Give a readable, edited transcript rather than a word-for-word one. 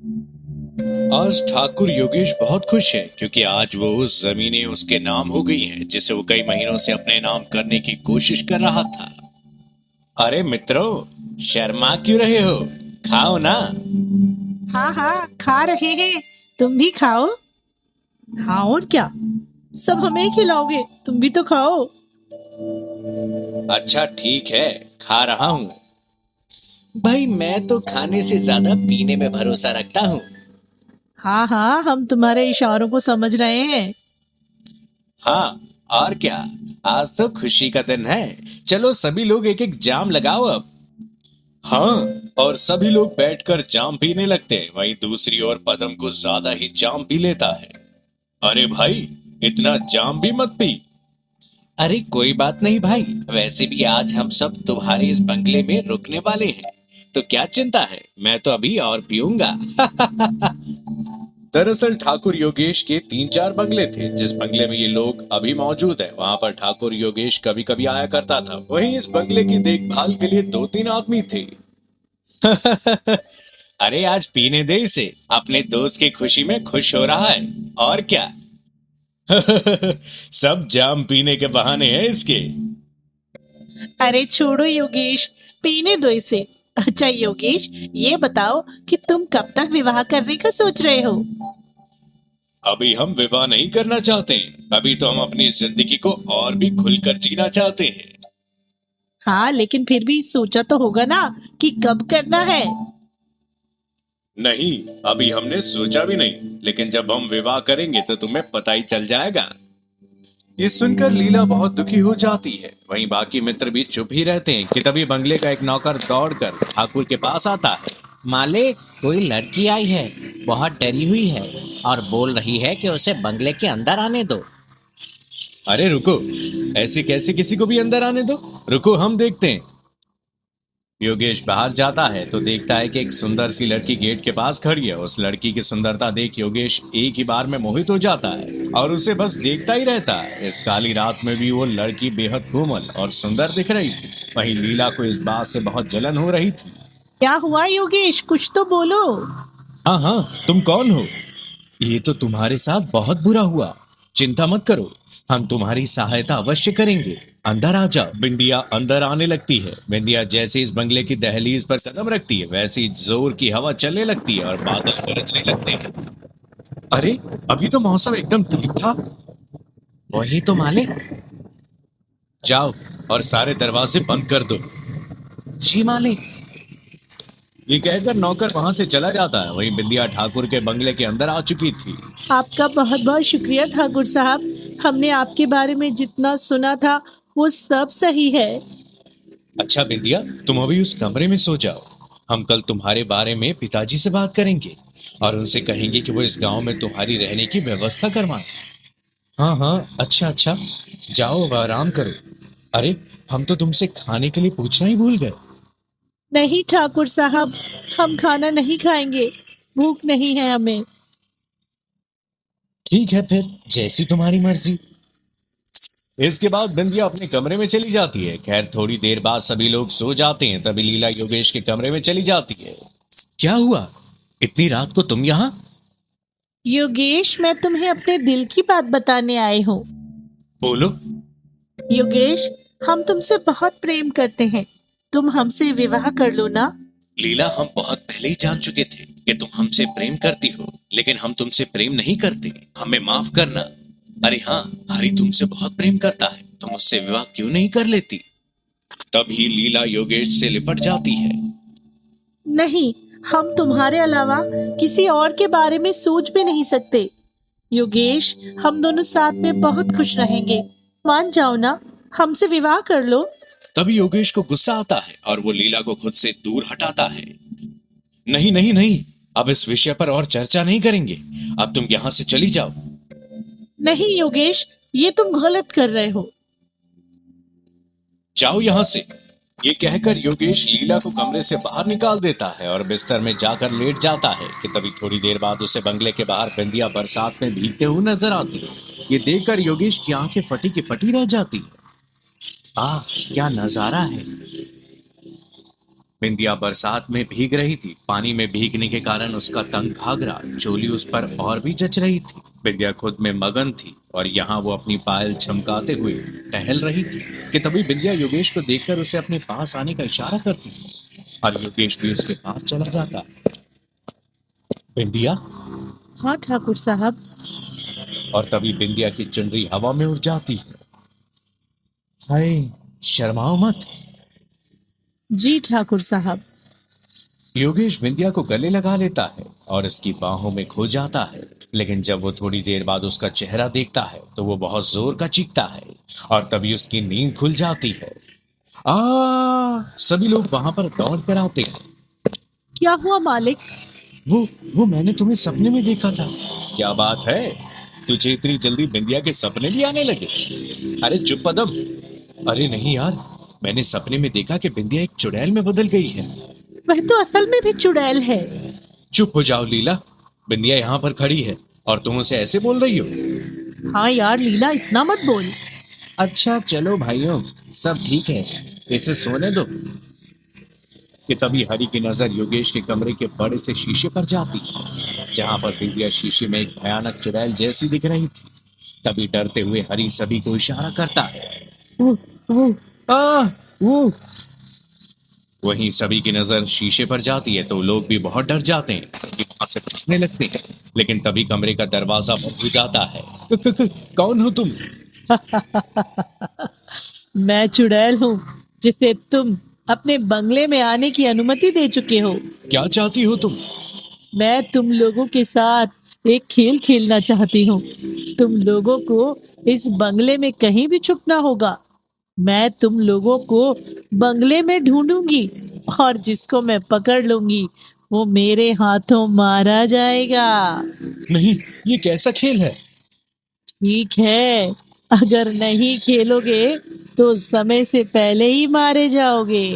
आज ठाकुर योगेश बहुत खुश है क्योंकि आज वो उस जमीनें उसके नाम हो गई हैं जिसे वो कई महीनों से अपने नाम करने की कोशिश कर रहा था। अरे मित्रों, शर्मा क्यों रहे हो? खाओ ना। हाँ हाँ, खा रहे हैं। तुम भी खाओ। हाँ, और क्या, सब हमें खिलाओगे? तुम भी तो खाओ। अच्छा ठीक है, खा रहा हूँ। भाई मैं तो खाने से ज्यादा पीने में भरोसा रखता हूँ। हाँ हाँ, हम तुम्हारे इशारों को समझ रहे हैं। हाँ, और क्या। आज तो खुशी का दिन है। चलो सभी लोग एक एक जाम लगाओ अब। हाँ, और सभी लोग बैठकर जाम पीने लगते हैं। वहीं दूसरी ओर पदम को ज्यादा ही जाम पी लेता है। अरे भाई, इतना जाम भी मत पी। अरे कोई बात नहीं भाई, वैसे भी आज हम सब तुम्हारे इस बंगले में रुकने वाले हैं, तो क्या चिंता है, मैं तो अभी और पीऊंगा। दरअसल ठाकुर योगेश के 3-4 बंगले थे। जिस बंगले में ये लोग अभी मौजूद है वहां पर ठाकुर योगेश कभी कभी आया करता था। वहीं इस बंगले की देखभाल के लिए 2-3 आदमी थे। अरे आज पीने दे इसे, अपने दोस्त की खुशी में खुश हो रहा है, और क्या। सब जाम पीने के बहाने हैं इसके। अरे छोड़ो योगेश, पीने दो इसे। अच्छा योगेश, ये बताओ कि तुम कब तक विवाह करने का सोच रहे हो? अभी हम विवाह नहीं करना चाहते, अभी तो हम अपनी जिंदगी को और भी खुलकर जीना चाहते हैं। हाँ, लेकिन फिर भी सोचा तो होगा ना कि कब करना है। नहीं, अभी हमने सोचा भी नहीं, लेकिन जब हम विवाह करेंगे तो तुम्हें पता ही चल जाएगा। ये सुनकर लीला बहुत दुखी हो जाती है। वहीं बाकी मित्र भी चुप ही रहते हैं कि तभी बंगले का एक नौकर दौड़कर ठाकुर के पास आता है। मालिक, कोई लड़की आई है, बहुत डरी हुई है और बोल रही है कि उसे बंगले के अंदर आने दो। अरे रुको, ऐसे कैसे किसी को भी अंदर आने दो? रुको, हम देखते हैं। योगेश बाहर जाता है तो देखता है कि एक सुंदर सी लड़की गेट के पास खड़ी है। उस लड़की की सुंदरता देख योगेश एक ही बार में मोहित हो जाता है और उसे बस देखता ही रहता है। इस काली रात में भी वो लड़की बेहद कोमल और सुंदर दिख रही थी। वहीं लीला को इस बात से बहुत जलन हो रही थी। क्या हुआ योगेश, कुछ तो बोलो। हाँ हाँ, तुम कौन हो? ये तो तुम्हारे साथ बहुत बुरा हुआ। चिंता मत करो, हम तुम्हारी सहायता अवश्य करेंगे। अंदर आ जाओ। बिंदिया अंदर आने लगती है। बिंदिया जैसे इस बंगले की दहलीज पर कदम रखती है वैसे ही जोर की हवा चलने लगती है और बादल गरजने लगते हैं। अरे, अभी तो मौसम एकदम ठीक था। वही तो मालिक। जाओ और सारे दरवाजे बंद कर दो। जी मालिक। ये कहकर नौकर वहां से चला जाता है। वहीं बिंदिया ठाकुर के बंगले के अंदर आ चुकी थी। आपका बहुत बहुत शुक्रिया ठाकुर साहब। हमने आपके बारे में जितना सुना था वो सब सही है। अच्छा बिंदिया, तुम अभी उस कमरे में सो जाओ। हम कल तुम्हारे बारे में पिताजी से बात करेंगे और उनसे कहेंगे कि वो इस गांव में तुम्हारी रहने की व्यवस्था करवाएं। हाँ हाँ, अच्छा अच्छा, जाओ अब आराम करो। अरे, हम तो तुमसे खाने के लिए पूछना ही भूल गए। नहीं ठाकुर साहब, हम खाना नहीं खाएंगे, भूख नहीं है हमें। ठीक है फिर, जैसी तुम्हारी मर्जी। इसके बाद बिंदिया अपने कमरे में चली जाती है। खैर थोड़ी देर बाद सभी लोग सो जाते हैं। तभी लीला योगेश के कमरे में चली जाती है। क्या हुआ, इतनी रात को तुम यहाँ? योगेश, मैं तुम्हें अपने दिल की बात बताने आई हूँ। बोलो। योगेश, हम तुमसे बहुत प्रेम करते हैं, तुम हमसे विवाह कर लो ना। लीला, हम बहुत पहले ही जान चुके थे कि तुम हमसे प्रेम करती हो, लेकिन हम तुमसे प्रेम नहीं करते, हमें माफ करना। अरे हाँ, हरी तुमसे बहुत प्रेम करता है, तुम उससे विवाह क्यों नहीं कर लेती? तभी लीला योगेश से लिपट जाती है। नहीं, हम तुम्हारे अलावा किसी और के बारे में सोच भी नहीं सकते। योगेश, हम दोनों साथ में बहुत खुश रहेंगे, मान जाओ ना, हमसे विवाह कर लो। तभी योगेश को गुस्सा आता है और वो लीला को खुद से दूर हटाता है। नहीं नहीं नहीं, अब इस विषय पर और चर्चा नहीं करेंगे। अब तुम यहाँ से चली जाओ। नहीं योगेश, ये तुम गलत कर रहे हो। जाओ यहाँ से। ये कहकर योगेश लीला को कमरे से बाहर निकाल देता है और बिस्तर में जाकर लेट जाता है कि तभी थोड़ी देर बाद उसे बंगले के बाहर बिंदिया बरसात में भीगते हुए नजर आती है। ये देखकर योगेश की आंखें फटी की फटी रह जाती है। आह, क्या नजारा है। बिंदिया बरसात में भीग रही थी। पानी में भीगने के कारण उसका तंग घाघरा चोली उस पर और भी जच रही थी। बिंदिया खुद में मगन थी और यहाँ वो अपनी पायल झमकाते हुए टहल रही थी कि तभी बिंदिया योगेश को देखकर उसे अपने पास आने का इशारा करती और योगेश भी उसके पास चला जाता। बिंदिया। हाँ ठाकुर साहब। और तभी बिंदिया की चुनरी हवा में उड़ जाती है। हाय, शर्माओ मत। जी ठाकुर साहब। योगेश बिंदिया को गले लगा लेता है और इसकी बाहों में खो जाता है। लेकिन जब वो थोड़ी देर बाद उसका चेहरा देखता है तो वो बहुत जोर का चीखता है और तभी उसकी नींद खुल जाती है। सभी लोग वहां पर दौड़ कर आते हैं। क्या हुआ मालिक? वो मैंने तुम्हें सपने में देखा था। क्या बात है, तुझे इतनी जल्दी बिंदिया के सपने भी आने लगे? अरे चुप पदम। अरे नहीं यार, मैंने सपने में देखा कि बिंदिया एक चुड़ैल में बदल गई है। वह तो असल में भी चुड़ैल है। चुप हो जाओ लीला, बिंदिया यहाँ पर खड़ी है और तुम उसे ऐसे बोल रही हो। हाँ यार लीला, इतना मत बोल। अच्छा चलो भाइयों, सब ठीक है, इसे सोने दो। कि तभी हरी की नजर योगेश के कमरे के बड़े से शीशे पर जाती है जहां पर बिंदिया शीशे में एक भयानक चुड़ैल जैसी दिख रही थी। तभी डरते हुए हरी सभी को इशारा करता है। वो वहीं सभी की नजर शीशे पर जाती है तो लोग भी बहुत डर जाते हैं, सभी वहां से भागने लगते हैं। लेकिन तभी कमरे का दरवाजा बंद हो जाता है। कौन हो तुम? मैं चुड़ैल हूँ जिसे तुम अपने बंगले में आने की अनुमति दे चुके हो। क्या चाहती हो तुम? मैं तुम लोगों के साथ एक खेल खेलना चाहती हूँ। तुम लोगों को इस बंगले में कहीं भी छुपना होगा। मैं तुम लोगों को बंगले में ढूंढूंगी और जिसको मैं पकड़ लूंगी वो मेरे हाथों मारा जाएगा। नहीं, ये कैसा खेल है? ठीक है, अगर नहीं खेलोगे तो समय से पहले ही मारे जाओगे।